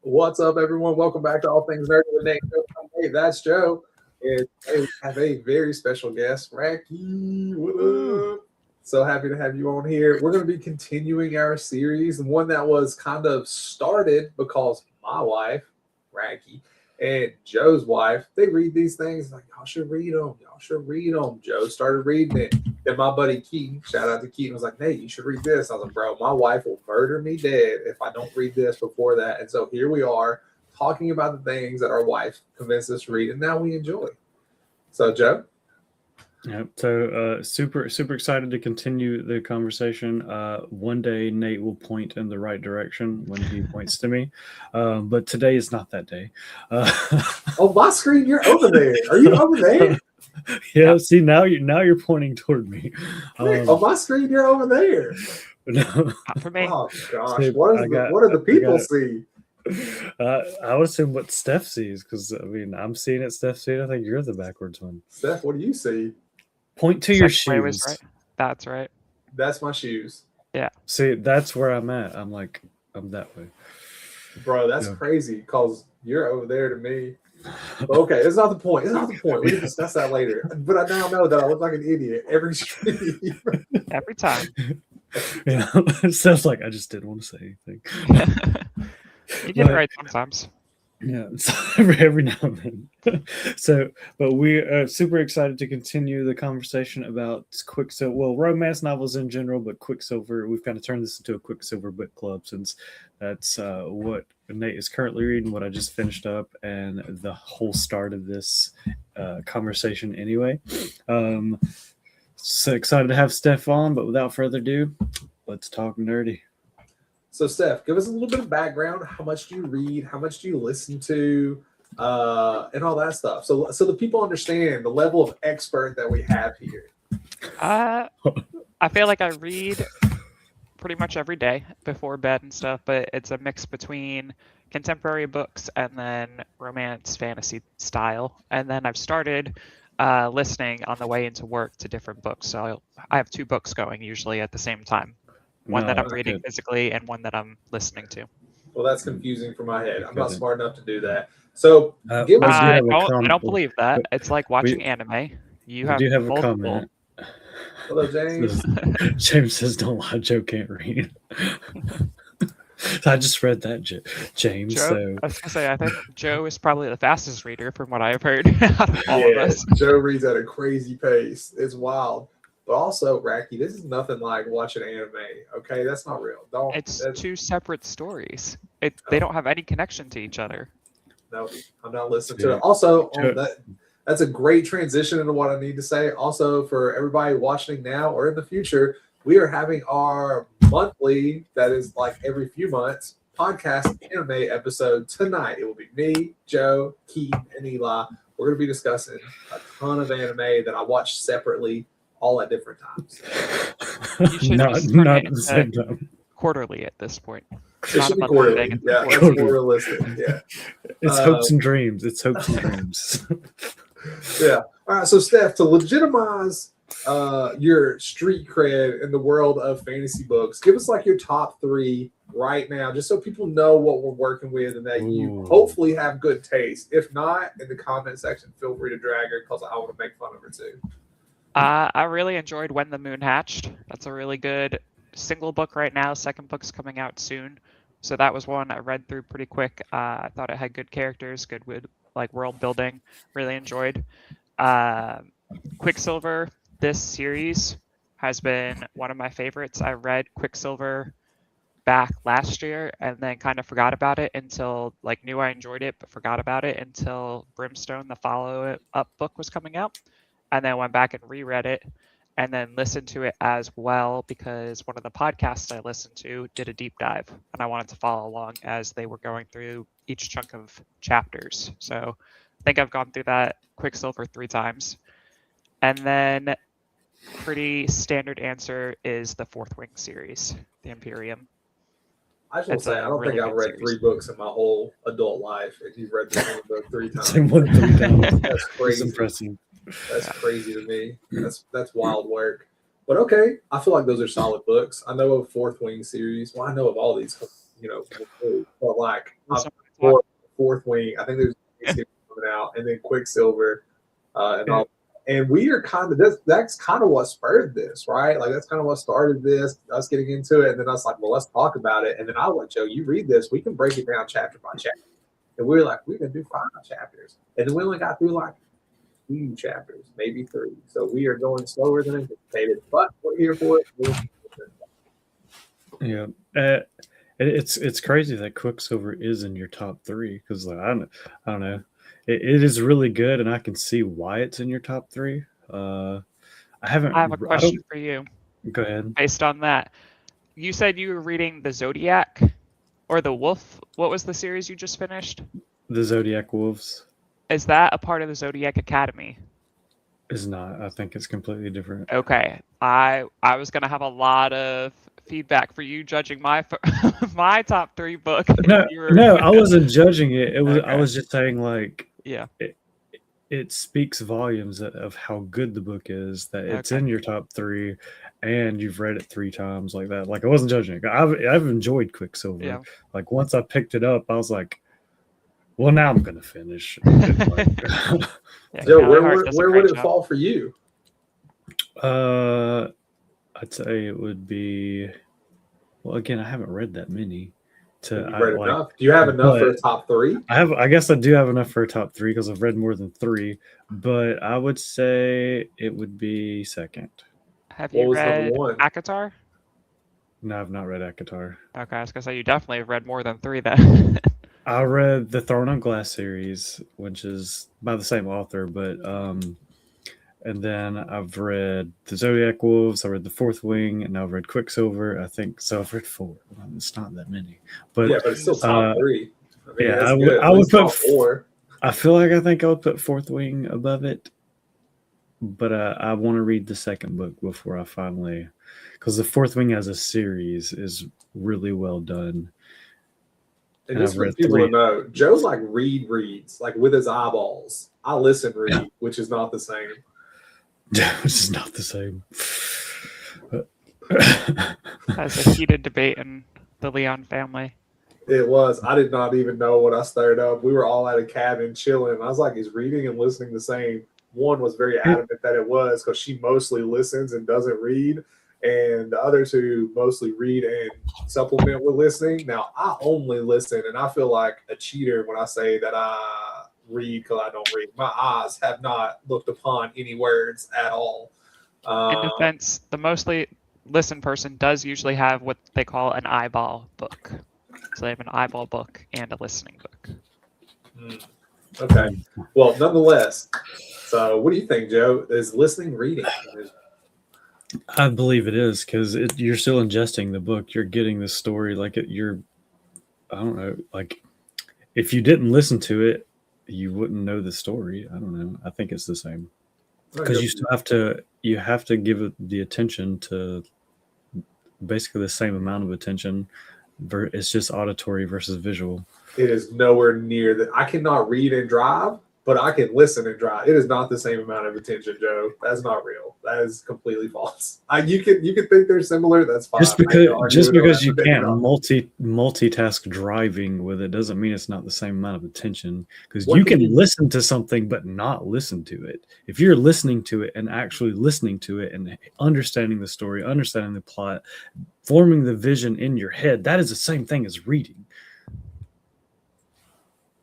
What's up, everyone? Welcome back to All Things Nerdy with Nate. Hey, that's Joe. And hey, we have a very special guest, Racky. What up? So happy to have you on here. We're going to be continuing our series, one that was kind of started because my wife, Racky, and Joe's wife, they read these things like, y'all should read them. Y'all should read them. Joe started reading it. Then my buddy Keaton, shout out to Keaton, was like, Nate, you should read this. I was like, bro, my wife will murder me dead if I don't read this before that. And so here we are talking about the things that our wife convinced us to read, and now we enjoy. So, Joe? Yeah, so super excited to continue the conversation. One day Nate will point in the right direction when he points to me, but today is not that day. Oh, my screen, you're over there. Are you over there? Yeah, see, now you're pointing toward me. On my screen, you're over there. No. Not for me. Oh gosh, see, what do the people see? I would assume what Steph sees, because I mean I'm seeing it. Steph seeing it. I think you're the backwards one. Steph, what do you see? Point to your shoes. Right. That's right. That's my shoes. Yeah. See, that's where I'm at. I'm that way. Bro, that's crazy because you're over there to me. Okay, it's not the point. We can discuss that later. But I now know that I look like an idiot every stream. Every time. Yeah, it sounds like I just didn't want to say anything. You get it right sometimes. Yeah, every now and then. But we are super excited to continue the conversation about Quicksilver. Well, romance novels in general, but Quicksilver. We've kind of turned this into a Quicksilver book club since that's what Nate is currently reading, what I just finished up, and the whole start of this conversation anyway. So excited to have Steph on, but without further ado, let's talk nerdy. So, Steph, give us a little bit of background. How much do you read? How much do you listen to? And all that stuff. So the people understand the level of expert that we have here. I feel like I read pretty much every day before bed and stuff, but it's a mix between contemporary books and then romance fantasy style. And then I've started listening on the way into work to different books. So I have two books going usually at the same time. One that I'm reading physically and one that I'm listening to. Well, that's confusing for my head. I'm not smart enough to do that. So I don't believe that. It's like watching anime. You have a comment. Hello, James. James says, "Don't lie, Joe can't read." I just read that, James. Joe, so I was gonna say, I think Joe is probably the fastest reader from what I've heard out of all of us. Joe reads at a crazy pace. It's wild. But also, Racky, this is nothing like watching anime. Okay, that's not real. It's two separate stories. They don't have any connection to each other. No, I'm not listening to it. Also, that's a great transition into what I need to say. Also, for everybody watching now or in the future, we are having our monthly, that is like every few months, podcast anime episode tonight. It will be me, Joe, Keaton, and Eli. We're going to be discussing a ton of anime that I watch separately, all at different times. You should not at the same time. Quarterly at this point. It should be quarterly. Yeah, it's more realistic. Yeah. It's hopes and dreams. Yeah. All right. So, Steph, to legitimize your street cred in the world of fantasy books, give us like your top three right now, just so people know what we're working with and that you hopefully have good taste. If not, in the comment section, feel free to drag her because I want to make fun of her too. I really enjoyed When the Moon Hatched. That's a really good single book right now. Second book's coming out soon. So that was one I read through pretty quick. I thought it had good characters, good like world building. Really enjoyed. Quicksilver, this series has been one of my favorites. I read Quicksilver back last year and then kind of forgot about it until knew I enjoyed it, but forgot about it until Brimstone, the follow-up book, was coming out. And then went back and reread it and then listened to it as well because one of the podcasts I listened to did a deep dive and I wanted to follow along as they were going through each chunk of chapters. So I think I've gone through that Quicksilver 3 times. And then pretty standard answer is the Fourth Wing series, the Imperium. I just want to say, I don't think I've read 3 books in my whole adult life. If you've read the same book 3 times, that's crazy. It's impressive. That's crazy to me. That's wild work. But okay, I feel like those are solid books. I know of Fourth Wing series. Well, I know of all these, but like fourth wing. I think there's a series coming out, and then Quicksilver, and all. And we are kind of that's kind of what spurred this, right? Like that's kind of what started this, us getting into it, and then us like, well, let's talk about it. And then I was like, Joe, you read this, we can break it down chapter by chapter. And we were like, we're gonna do 5 chapters, and then we only got through like 2 chapters, maybe 3. So we are going slower than anticipated, but we're here for it. Yeah, it's crazy that Quicksilver is in your top 3 because like I don't know, it is really good, and I can see why it's in your top 3. I haven't. I have a question for you. Go ahead. Based on that, you said you were reading the Zodiac or the Wolf. What was the series you just finished? The Zodiac Wolves Is that a part of the Zodiac Academy? is not. I think it's completely different. Okay, I was gonna have a lot of feedback for you judging my my top 3 book. No, I wasn't judging it. It was Okay. I was just saying like Yeah. It speaks volumes of how good the book is that it's Okay. in your top 3, and you've read it 3 times like that. Like I wasn't judging it. I've enjoyed Quicksilver. Yeah. Like once I picked it up, I was like, well, now I'm gonna finish. And, like, Yeah, Joe, Callie Hart does a where great would it job. fall for you? I'd say it would be. Well, again, I haven't read that many. You've read enough. Do you have enough for a top 3? I guess I do have enough for a top 3 because I've read more than 3. But I would say it would be second. Have What you was number read 1? ACOTAR? No, I've not read ACOTAR. Okay, I was gonna say you definitely have read more than 3 then. I read the Throne on Glass series, which is by the same author, but and then I've read the Zodiac Wolves, I read the Fourth Wing, and now I've read Quicksilver. I think so. I've read 4. It's not that many, but Yeah, but it's still top 3. I mean, I would put 4. I think I would put Fourth Wing above it, but I want to read the second book before I finally, because the Fourth Wing as a series is really well done. And just for people to know, Joe like reads like with his eyeballs. I listen read, which is not the same. Which is not the same. That's a heated debate in the Leon family. It was. I did not even know what I stirred up. We were all at a cabin chilling. I was like, is reading and listening the same? One was very adamant that it was because she mostly listens and doesn't read. And the other 2 mostly read and supplement with listening. Now, I only listen, and I feel like a cheater when I say that I read because I don't read. My eyes have not looked upon any words at all. In defense, the mostly listen person does usually have what they call an eyeball book. So they have an eyeball book and a listening book. Okay. Well, nonetheless, so what do you think, Joe? Is listening reading? I believe it is because you're still ingesting the book. You're getting the story like you're. I don't know. Like if you didn't listen to it, you wouldn't know the story. I don't know. I think it's the same because you still have to. You have to give it the attention to basically the same amount of attention. It's just auditory versus visual. It is nowhere near that. I cannot read and drive, but I can listen and drive. It is not the same amount of attention, Joe. That's not real. That is completely false. You can think they're similar. That's fine. Just because you can't multitask driving with it doesn't mean it's not the same amount of attention. Because you can listen to something but not listen to it. If you're listening to it and actually listening to it and understanding the story, understanding the plot, forming the vision in your head, that is the same thing as reading.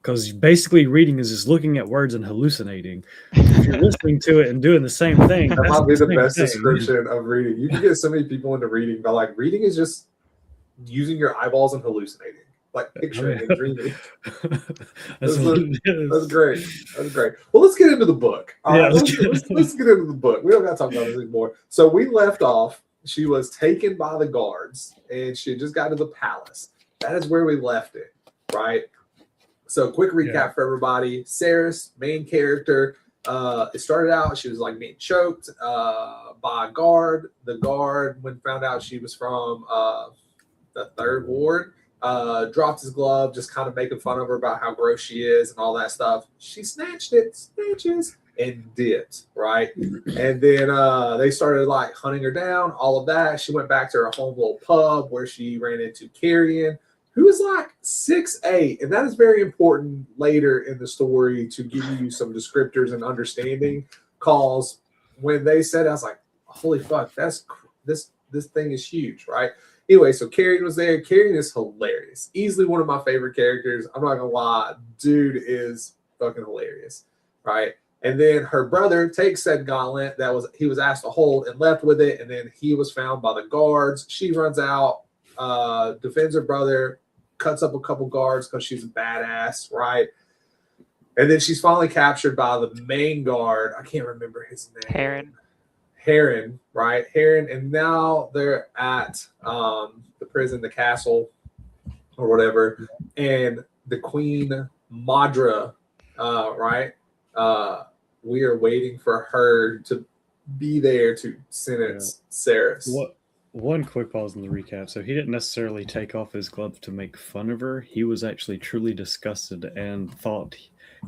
Because basically reading is just looking at words and hallucinating. If you're listening to it and doing the same thing, that might be the best description of reading. You can get so many people into reading, but like reading is just using your eyeballs and hallucinating, like picturing and dreaming. That's great. That's great. Well, let's get into the book. All right, let's get into the book. We don't got to talk about this anymore. So we left off. She was taken by the guards, and she had just got to the palace. That is where we left it, right? So quick recap for everybody. Saris, main character. It started out, she was like being choked by a guard. The guard, when found out she was from the 3rd ward, dropped his glove, just kind of making fun of her about how gross she is and all that stuff. She snatched it, snatches, and dipped, right? And then they started like hunting her down, all of that. She went back to her home little pub where she ran into Carrion, who is like 6'8", and that is very important later in the story to give you some descriptors and understanding. Cause when they said, I was like, holy fuck, this thing is huge, right? Anyway, so Carrion was there. Carrion is hilarious. Easily one of my favorite characters. I'm not gonna lie, dude is fucking hilarious, right? And then her brother takes said gauntlet that he was asked to hold and left with it, and then he was found by the guards. She runs out, defends her brother, cuts up a couple guards because she's a badass, right? And then she's finally captured by the main guard. I can't remember his name. Heron, right? Heron, and now they're at the prison, the castle, or whatever, and the Queen Madra, right? We are waiting for her to be there to sentence Saris. One quick pause in the recap. So he didn't necessarily take off his glove to make fun of her. He was actually truly disgusted and thought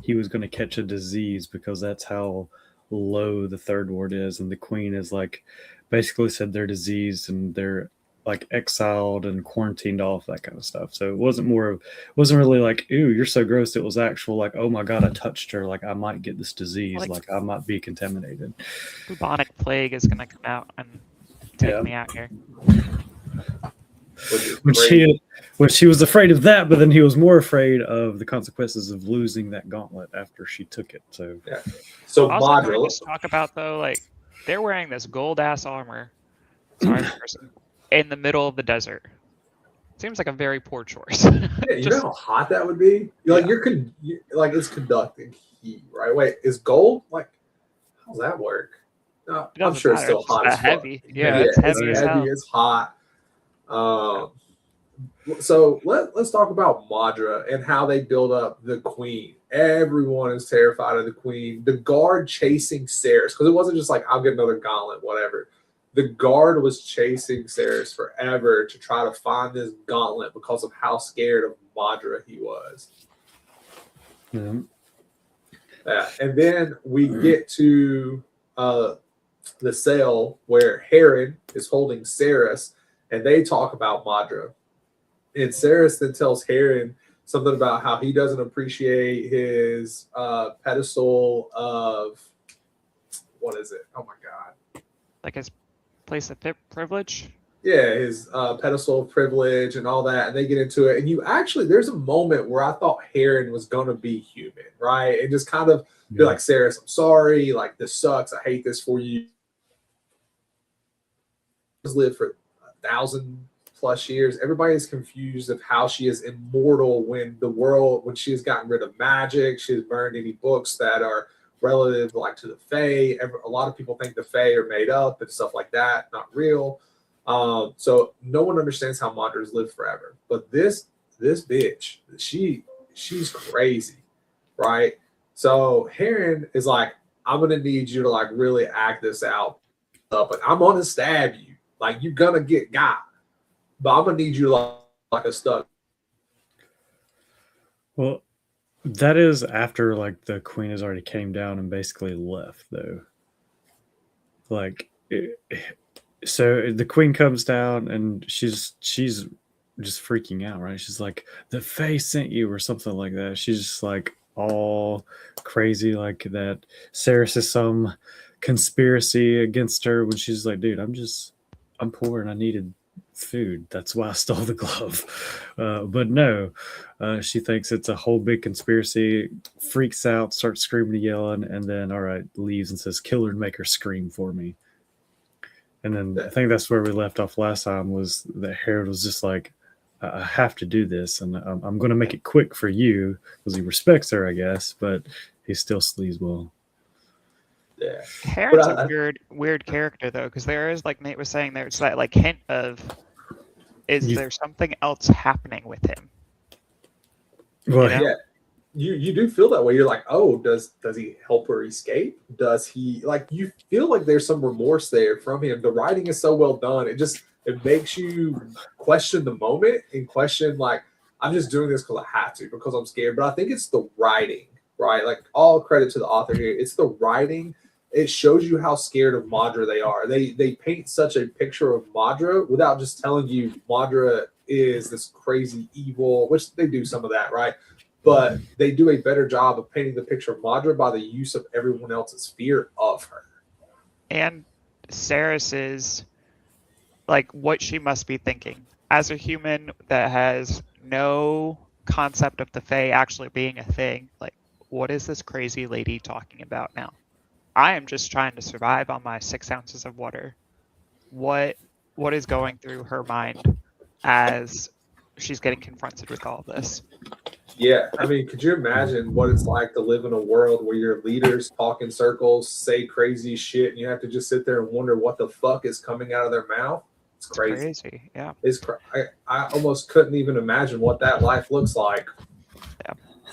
he was going to catch a disease because that's how low the third ward is. And the queen is like basically said they're diseased and they're like exiled and quarantined off, that kind of stuff. So it wasn't really like, ooh, you're so gross. It was actual like, oh my God, I touched her. Like I might get this disease. Like I might be contaminated. Bubonic plague is going to come out and take me out here. When she was afraid of that, but then he was more afraid of the consequences of losing that gauntlet after she took it. So So also, Madra, can we just talk about though, like they're wearing this gold ass armor. Sorry, person, in the middle of the desert. Seems like a very poor choice. Yeah, you know how hot that would be. Like like it's conducting heat, right? Wait, is gold like? How does that work? No, I'm sure it's still hot as fuck. Heavy. Yeah, it's heavy as hell. It's hot. So let's talk about Madra and how they build up the queen. Everyone is terrified of the queen. The guard chasing Saris, because it wasn't just like I'll get another gauntlet, whatever. The guard was chasing Saris forever to try to find this gauntlet because of how scared of Madra he was. Mm-hmm. Yeah. And then we get to the cell where Heron is holding Saris, and they talk about Madra. And Saris then tells Heron something about how he doesn't appreciate his pedestal of, what is it? Oh my God. Like his place of privilege? Yeah, his pedestal of privilege and all that. And they get into it. And there's a moment where I thought Heron was going to be human, right? And just kind of be like, Saris, I'm sorry. Like, this sucks. I hate this for you. Lived for 1,000+ years. Everybody is confused of how she is immortal when she has gotten rid of magic. She has burned any books that are relative like to the Fae. A lot of people think the Fae are made up and stuff like that, not real. So no one understands how Madra's lived forever. But this bitch, she's crazy, right? So Heron is like, I'm gonna need you to like really act this out, but I'm gonna stab you. Like you're gonna get got, but I'm gonna need you like a stuck. Well, that is after like the queen has already came down and basically left, though. Like, so the queen comes down and she's just freaking out, right? She's like, the Fae sent you or something like that. She's just like all crazy, like that Saris is some conspiracy against her when she's like, dude, I'm poor and I needed food. That's why I stole the glove. But no, she thinks it's a whole big conspiracy, freaks out, starts screaming and yelling, and then, all right, leaves and says, kill her and make her scream for me. And then I think that's where we left off last time, was that Harold was just like, I have to do this, and I'm going to make it quick for you, because he respects her, I guess, but he still sleazeball. Yeah, Heron's a weird character though, because there is, like Nate was saying, there's that like hint of, is there something else happening with him? Well, yeah, you do feel that way. You're like, oh, does he help her escape? Does he, like, you feel like there's some remorse there from him. The writing is so well done. It makes you question the moment and question, like, I'm just doing this because I have to, because I'm scared. But I think it's the writing, right? Like, all credit to the author here. It's the writing. It shows you how scared of Madra they are. They paint such a picture of Madra without just telling you Madra is this crazy evil, which they do some of that, right? But they do a better job of painting the picture of Madra by the use of everyone else's fear of her. And Ceres's, like, what she must be thinking as a human that has no concept of the Fae actually being a thing. Like, what is this crazy lady talking about now? I am just trying to survive on my 6 ounces of water. What is going through her mind as she's getting confronted with all of this? Yeah, I mean, could you imagine what it's like to live in a world where your leaders talk in circles, say crazy shit, and you have to just sit there and wonder what the fuck is coming out of their mouth? It's crazy. Yeah. I almost couldn't even imagine what that life looks like.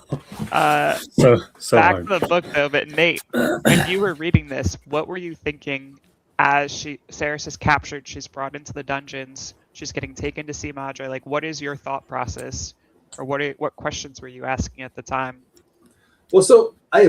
So back hard. to the book though, but Nate, when you were reading this, what were you thinking as Ceres is captured, she's brought into the dungeons, she's getting taken to see Madre? Like, what is your thought process, or what questions were you asking at the time? Well, so I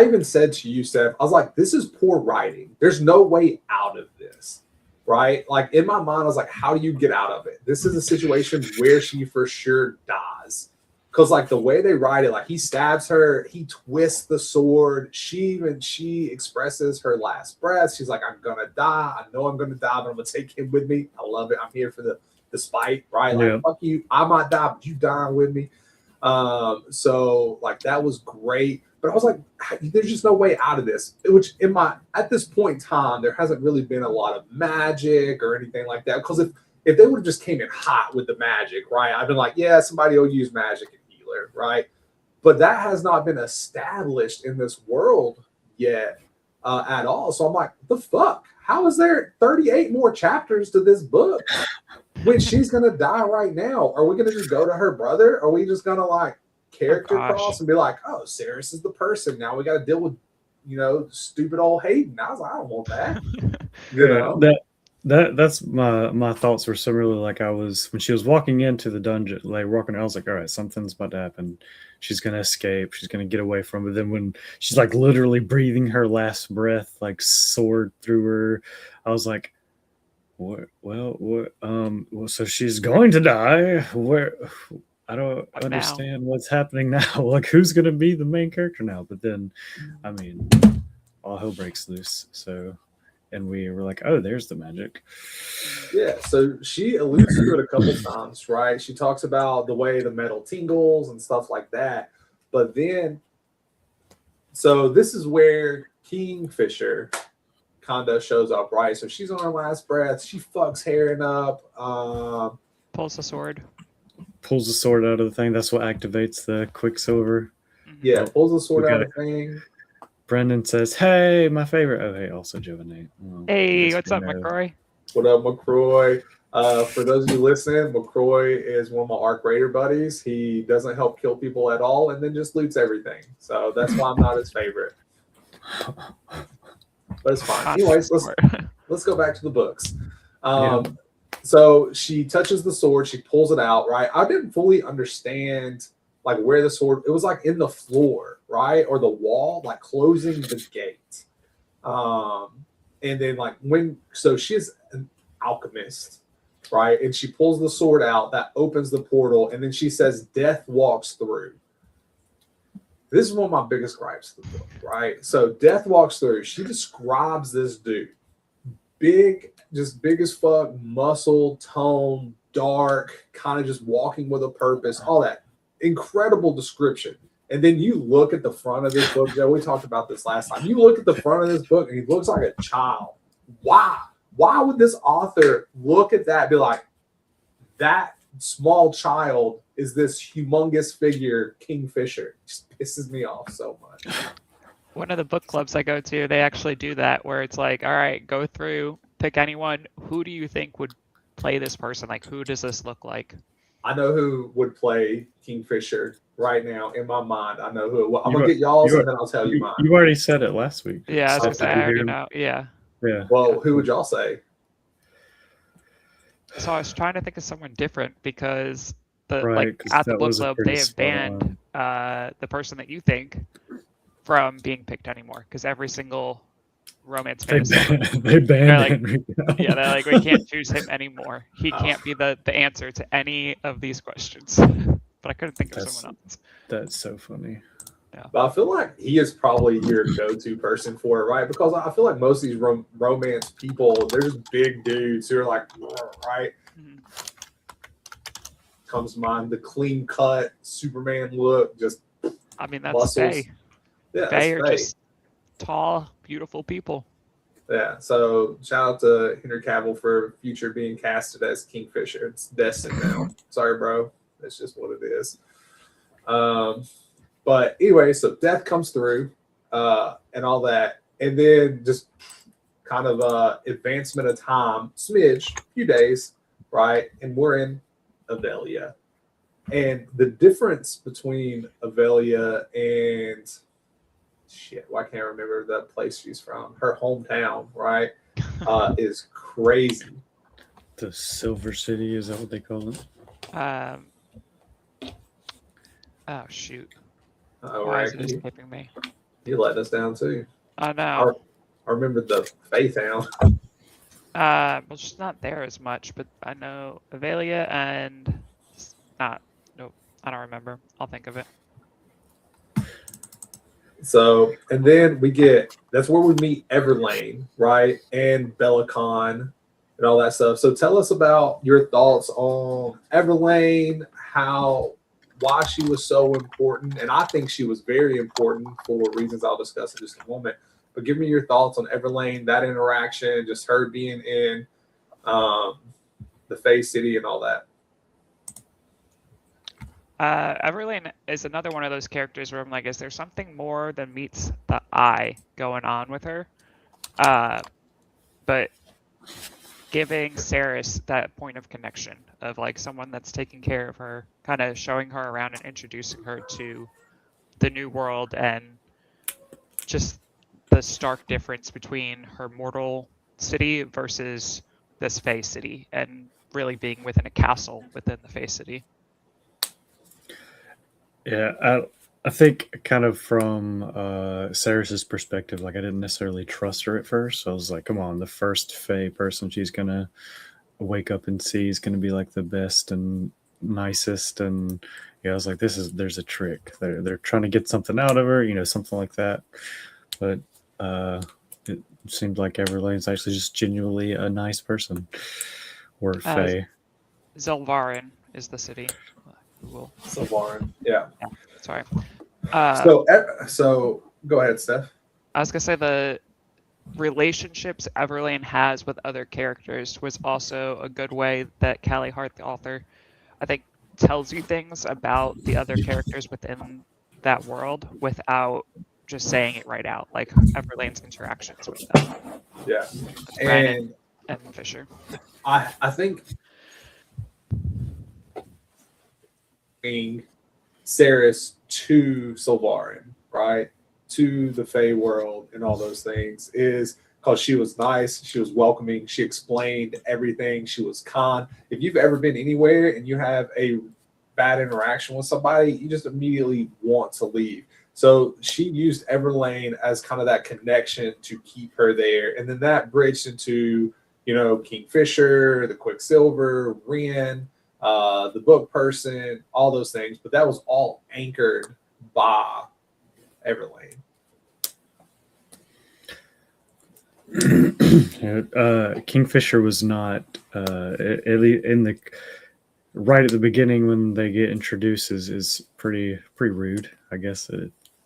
even said to you, Steph, I was like, this is poor writing. There's no way out of this, right? Like, in my mind, I was like, how do you get out of it? This is a situation where she for sure dies. Because, like, the way they write it, like, he stabs her, he twists the sword. She expresses her last breath. She's like, I'm going to die. I know I'm going to die, but I'm going to take him with me. I love it. I'm here for the spite, right? Like, fuck you. I might die, but you dying with me. So, like, that was great. But I was like, there's just no way out of this. Which, at this point in time, there hasn't really been a lot of magic or anything like that. Because if they would have just came in hot with the magic, right? I've been like, yeah, somebody will use magic and healer, right? But that has not been established in this world yet at all. So I'm like, the fuck? How is there 38 more chapters to this book when she's going to die right now? Are we going to just go to her brother? Are we just going to, like, character cross and be like, oh, Ceres is the person. Now we got to deal with, stupid old Hayden. I was like, I don't want that. That's my thoughts were similarly. Like, I was when she was walking into the dungeon, like walking, I was like, all right, something's about to happen. She's gonna escape. She's gonna get away from it. Then when she's like literally breathing her last breath, like sword through her, I was like, what? Well, so she's going to die. Where? I don't understand what's happening now. Like, who's gonna be the main character now? But then, I mean, all hell breaks loose. So. And we were like, oh, there's the magic. Yeah, so she alludes to it a couple times, right? She talks about the way the metal tingles and stuff like that. But then, so this is where Kingfisher kind of shows up, right? So she's on her last breath. She fucks Heron up. Pulls the sword. Pulls the sword out of the thing. That's what activates the Quicksilver. Yeah, pulls the sword out of the thing. Brendan says, hey, my favorite. Oh, hey, also Jovinate. Well, hey, what's up, McCroy? What up, McCroy? For those of you listening, McCroy is one of my Arc Raider buddies. He doesn't help kill people at all and then just loots everything. So that's why I'm not his favorite. But it's fine. Anyways, let's go back to the books. So she touches the sword. She pulls it out, right? I didn't fully understand like where the sword, it was like in the floor, right? Or the wall, like closing the gate. And then like so she's an alchemist, right? And she pulls the sword out, that opens the portal, and then she says, death walks through. This is one of my biggest gripes of the book, right? So death walks through. She describes this dude. Big, just big as fuck, muscle, tone, dark, kind of just walking with a purpose, all that. Incredible description. And then you look at the front of this book, Joe, we talked about this last time. You look at the front of this book and he looks like a child. Why? Why would this author look at that and be like, that small child is this humongous figure, Kingfisher? It just pisses me off so much. One of the book clubs I go to, they actually do that where it's like, all right, go through, pick anyone. Who do you think would play this person? Like, who does this look like? I know who would play Kingfisher right now in my mind. I know who. I'm going to get y'all's and then I'll tell you mine. You already said it last week. Yeah, I was I already know. Yeah. Well, who would y'all say? So I was trying to think of someone different because at the book club, they have banned the person that you think from being picked anymore because every single romance They, fantasy. they banned like, Henry. Yeah, they're like, we can't choose him anymore. He can't be the answer to any of these questions. But I couldn't think of someone else. That's so funny. But I feel like he is probably your go-to person for it, right? Because I feel like most of these romance people, they're just big dudes who are like, right? Mhm. Comes to mind the clean-cut Superman look, just I mean, that's muscles. Faye. Yeah, Faye that's are Faye. just tall, beautiful people. Yeah, so shout out to Henry Cavill for future being casted as Kingfisher. It's destined now. Sorry, bro. That's just what it is. But anyway, so death comes through and all that. And then just kind of advancement of time, smidge, few days, right? And we're in Avelia. And the difference between Avelia and shit, why can't I remember the place she's from? Her hometown, right? Is crazy. The Silver City, is that what they call it? Oh shoot. Why is it escaping me? You letting us down too. I know. I remember the Faith Town. Well, she's not there as much, but I know Avelia and nope, I don't remember. I'll think of it. So, and then that's where we meet Everlane, right? And Bellicon and all that stuff. So tell us about your thoughts on Everlane, why she was so important. And I think she was very important for reasons I'll discuss in just a moment. But give me your thoughts on Everlane, that interaction, just her being in the Fae City and all that. Everlane is another one of those characters where I'm like, is there something more than meets the eye going on with her? But giving Ceres that point of connection of like someone that's taking care of her, kind of showing her around and introducing her to the new world, and just the stark difference between her mortal city versus this Fae city, and really being within a castle within the Fae city. Yeah, I think kind of from Ceres's perspective, like I didn't necessarily trust her at first. So I was like, come on, the first Fae person she's gonna wake up and see is gonna be like the best and nicest, and yeah, I was like, there's a trick. They're trying to get something out of her, something like that. But it seemed like Everlane's actually just genuinely a nice person. Or Fae. Zelvarin is the city. Sylvarin, yeah. Sorry. So go ahead, Steph. I was gonna say the relationships Everlane has with other characters was also a good way that Callie Hart, the author, I think tells you things about the other characters within that world without just saying it right out, like Everlane's interactions with them. Yeah. And Fisher. I think Ceres to Sylvarin, right? To the Fae world and all those things is because she was nice, she was welcoming, she explained everything, she was kind. If you've ever been anywhere and you have a bad interaction with somebody, you just immediately want to leave. So she used Everlane as kind of that connection to keep her there. And then that bridged into, Kingfisher, the Quicksilver, Ren, the book person, all those things. But that was all anchored by Everlane. Kingfisher was not in the right at the beginning when they get introduced is pretty rude, I guess,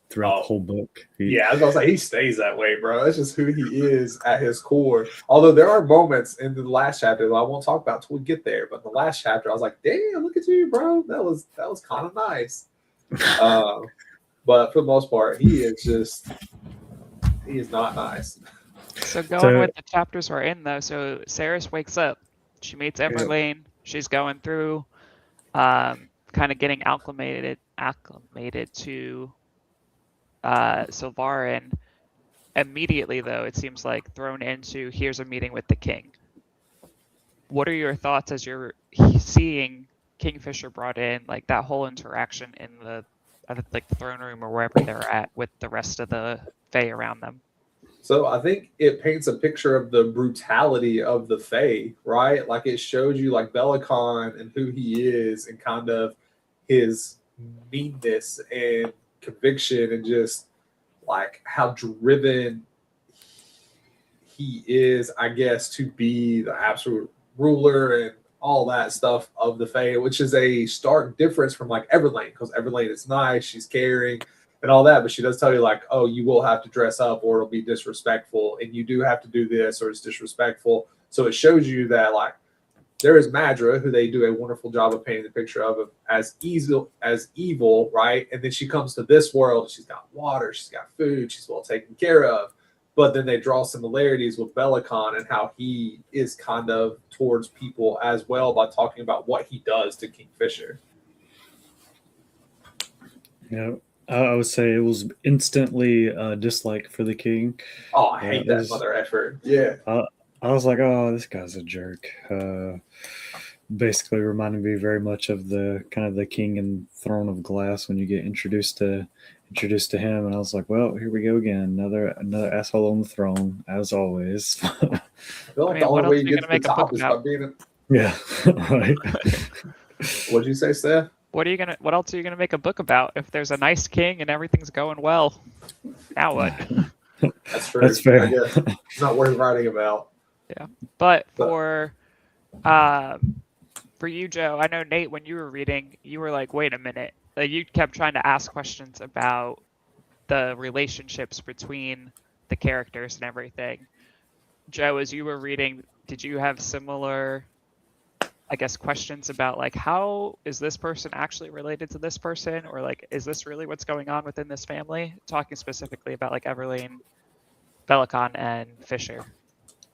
throughout the whole book. I was gonna say he stays that way, bro. That's just who he is at his core. Although there are moments in the last chapter that I won't talk about till we get there, but in the last chapter I was like, damn, look at you, bro. That was kind of nice. But for the most part, he is not nice. So going with the chapters we're in though, so Ceres wakes up, she meets Everlane, she's going through kind of getting acclimated to Sylvarin. Immediately though, it seems like thrown into here's a meeting with the king. What are your thoughts as you're seeing Kingfisher brought in, like that whole interaction in the throne room or wherever they're at with the rest of the Fae around them? So I think it paints a picture of the brutality of the Fae, right? Like it shows you like Belicon and who he is and kind of his meanness and conviction and just like how driven he is, I guess, to be the absolute ruler and all that stuff of the Fae, which is a stark difference from like Everlane, because Everlane is nice, she's caring and all that, but she does tell you like, oh, you will have to dress up or it'll be disrespectful, and you do have to do this or it's disrespectful. So it shows you that like there is Madra, who they do a wonderful job of painting the picture of as evil, right? And then she comes to this world and she's got water, she's got food, she's well taken care of. But then they draw similarities with Belicon and how he is kind of towards people as well by talking about what he does to Kingfisher. Yeah, I would say it was instantly dislike for the king. Oh, I hate that mother effort. Yeah. I was like, oh, this guy's a jerk. Basically reminded me very much of the kind of the king and throne of glass when you get introduced to him, and I was like, well, here we go again, another asshole on the throne as always. I feel like the only way you get to the top is by being yeah. Right. What'd you say, Steph? What else are you gonna make a book about if there's a nice king and everything's going well? Now what? That's true. That's fair. I guess it's not worth writing about. Yeah, but for you, Joe, I know Nate, when you were reading, you were like, wait a minute. Like you kept trying to ask questions about the relationships between the characters and everything. Joe, as you were reading, did you have similar, I guess, questions about like, how is this person actually related to this person? Or like, is this really what's going on within this family? Talking specifically about like Everlane, Belicon, and Fisher.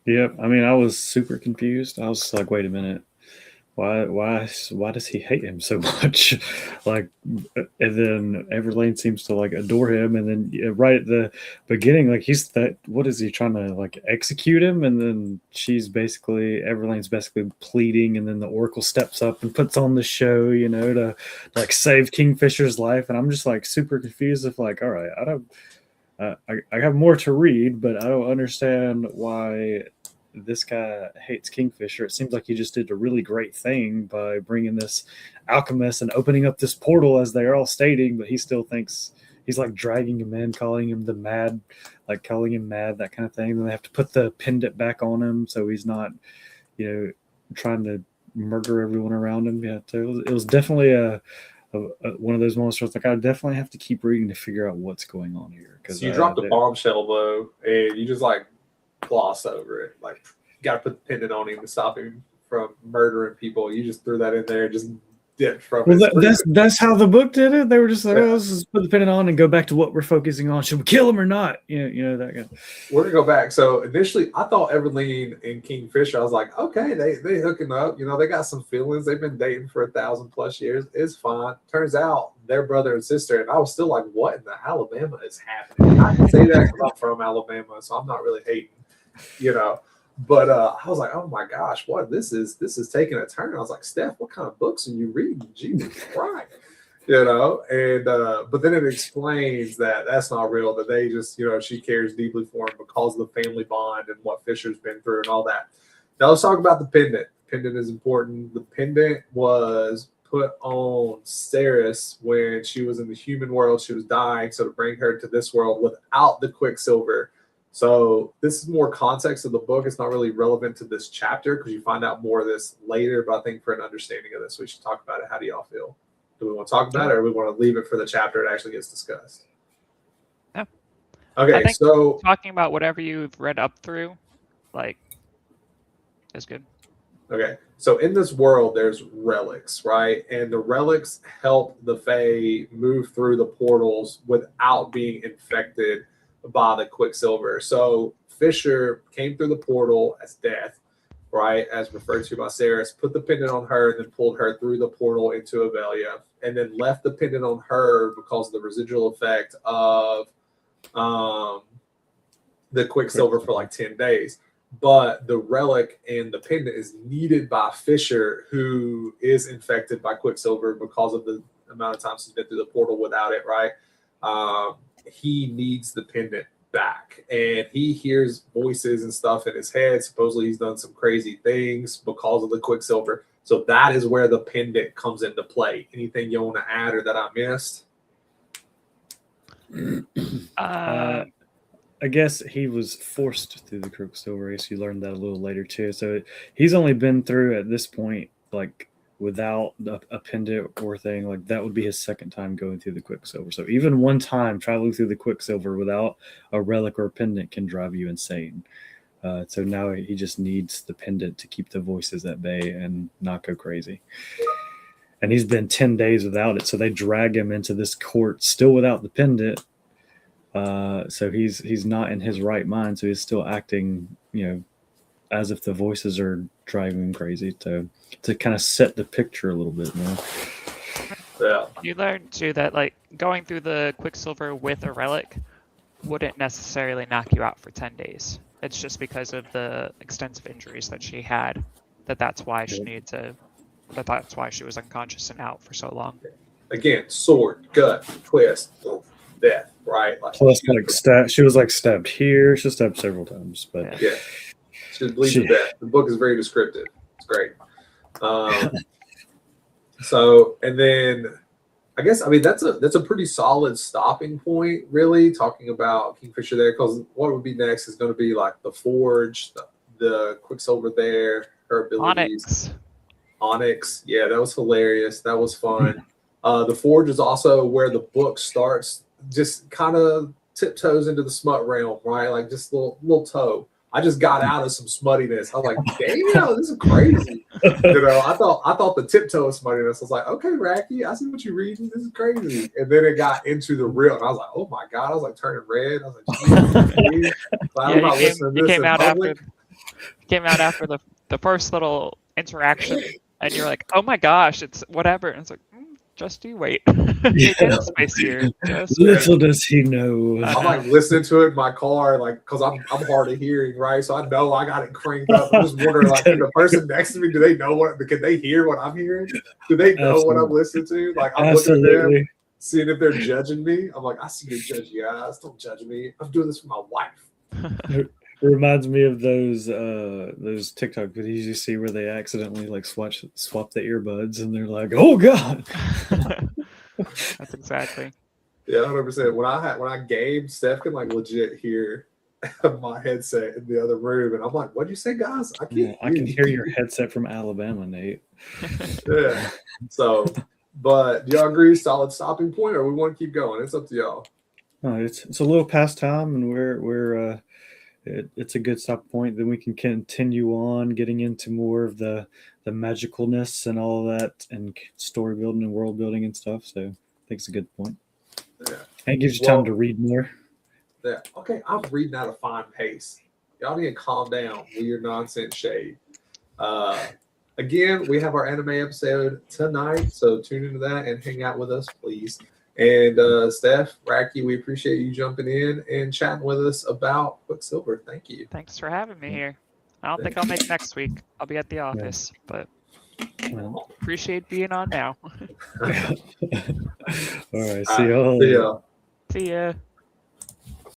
Yep. I mean, I was super confused. I was like, wait a minute. Why does he hate him so much? Like, and then Everlane seems to like adore him, and then right at the beginning, like he's that. What is he trying to like execute him? And then Everlane's basically pleading, and then the Oracle steps up and puts on the show, to like save Kingfisher's life. And I'm just like super confused. If like, all right, I don't. I have more to read, but I don't understand why this guy hates Kingfisher. It seems like he just did a really great thing by bringing this alchemist and opening up this portal, as they're all stating, but he still thinks he's like dragging him in, calling him mad, that kind of thing. And they have to put the pendant back on him so he's not, trying to murder everyone around him. Yeah, so it was definitely a one of those moments where it's like, I definitely have to keep reading to figure out what's going on here. Because you dropped a bombshell though, and you just like gloss over it. Like, you got to put the pendant on him to stop him from murdering people. You just threw that in there and just dipped from it. That's how the book did it. They were just like, oh, let's just put the pendant on and go back to what we're focusing on. Should we kill him or not? That guy. We're gonna go back. So initially, I thought Everlane and Kingfisher, I was like, okay, they hooking up. They got some feelings. They've been dating for 1,000+ years. It's fine. Turns out they're brother and sister, and I was still like, what in the Alabama is happening? I can say that because I'm from Alabama, so I'm not really hating, But I was like, oh my gosh, what this is taking a turn. I was like, Steph, what kind of books are you reading? Jesus Christ. And but then it explains that that's not real, that they just, she cares deeply for him because of the family bond and what Fisher's been through and all that. Now let's talk about the pendant. Pendant is important. The pendant was put on Ceres when she was in the human world. She was dying, so to bring her to this world without the Quicksilver. So this is more context of the book. It's not really relevant to this chapter because you find out more of this later. But I think for an understanding of this, we should talk about it. How do y'all feel? Do we want to talk about it, or we want to leave it for the chapter it actually gets discussed? Yeah. Okay, so talking about whatever you've read up through, is good. Okay, so in this world, there's relics, right? And the relics help the Fae move through the portals without being infected by the Quicksilver. So Fisher came through the portal as Death, right, as referred to by Ceres, put the pendant on her, and then pulled her through the portal into Avelia, and then left the pendant on her because of the residual effect of the Quicksilver for like 10 days. But the relic and the pendant is needed by Fisher, who is infected by Quicksilver because of the amount of times he's been through the portal without it, right? He needs the pendant back, and he hears voices and stuff in his head. Supposedly he's done some crazy things because of the Quicksilver. So that is where the pendant comes into play. Anything you want to add or that I missed? I guess he was forced through the Quicksilver race. You learned that a little later too. So he's only been through at this point, like without a pendant or thing. Like that would be his second time going through the Quicksilver. So even one time traveling through the Quicksilver without a relic or a pendant can drive you insane. So now he just needs the pendant to keep the voices at bay and not go crazy. And he's been 10 days without it. So they drag him into this court still without the pendant. So he's not in his right mind. So he's still acting, as if the voices are driving him crazy to kind of set the picture a little bit more. Yeah. You learn too that like going through the Quicksilver with a relic wouldn't necessarily knock you out for 10 days. It's just because of the extensive injuries that she had that's why she needed to. That's why she was unconscious and out for so long. Again, sword, gut, twist, death, right? Like, Plus, she was stabbed here. She was stabbed several times, but yeah, she bleeds to death. The book is very descriptive. It's great. So, and then I guess that's a pretty solid stopping point, really, talking about Kingfisher there, because what would be next is going to be like the Forge, the Quicksilver there, her abilities. Onyx, yeah, that was hilarious. That was fun. The Forge is also where the book starts, just kind of tiptoes into the smut realm, right? Like just a little toe. I just got out of some smuttiness. I was like, damn, this is crazy. I thought the tiptoe of smuttiness. I was like, okay, Racky, I see what you're reading. This is crazy. And then it got into the real, and I was like, oh my god, I was like turning red. I was like, geez, I'm not listening to this in public. Came out after the first little interaction, and you're like, oh my gosh, it's whatever. And it's like, just you wait. Space here. Little does he know. I'm like listening to it in my car, like, because I'm hard of hearing, right? So I know I got it cranked up. I'm just wondering, like, can the person next to me, do they know can they hear what I'm hearing? Do they know what I'm listening to? Like, I'm looking at them, seeing if they're judging me. I'm like, I see your judgy eyes. Don't judge me. I'm doing this for my wife. It reminds me of those TikTok videos you see where they accidentally like swap the earbuds and they're like, "Oh God!" That's exactly. Yeah, 100%. When I game, Steph can like legit hear my headset in the other room, and I'm like, "What'd you say, guys? I can hear your headset from Alabama, Nate." Yeah. So, but do y'all agree? Solid stopping point, or we want to keep going? It's up to y'all. No, it's a little past time, and we're it's a good stop point. Then we can continue on getting into more of the magicalness and all of that, and story building and world building and stuff. So I think it's a good point. Yeah. And it gives you time to read more. Yeah. Okay, I'm reading at a fine pace. Y'all need to calm down with your nonsense shade. Again, we have our anime episode tonight, so tune into that and hang out with us, please. And Steph, Racky, we appreciate you jumping in and chatting with us about Quicksilver. Thank you. Thanks for having me here. I don't think I'll make next week. I'll be at the office, but appreciate being on now. All right, see y'all. See ya. See ya.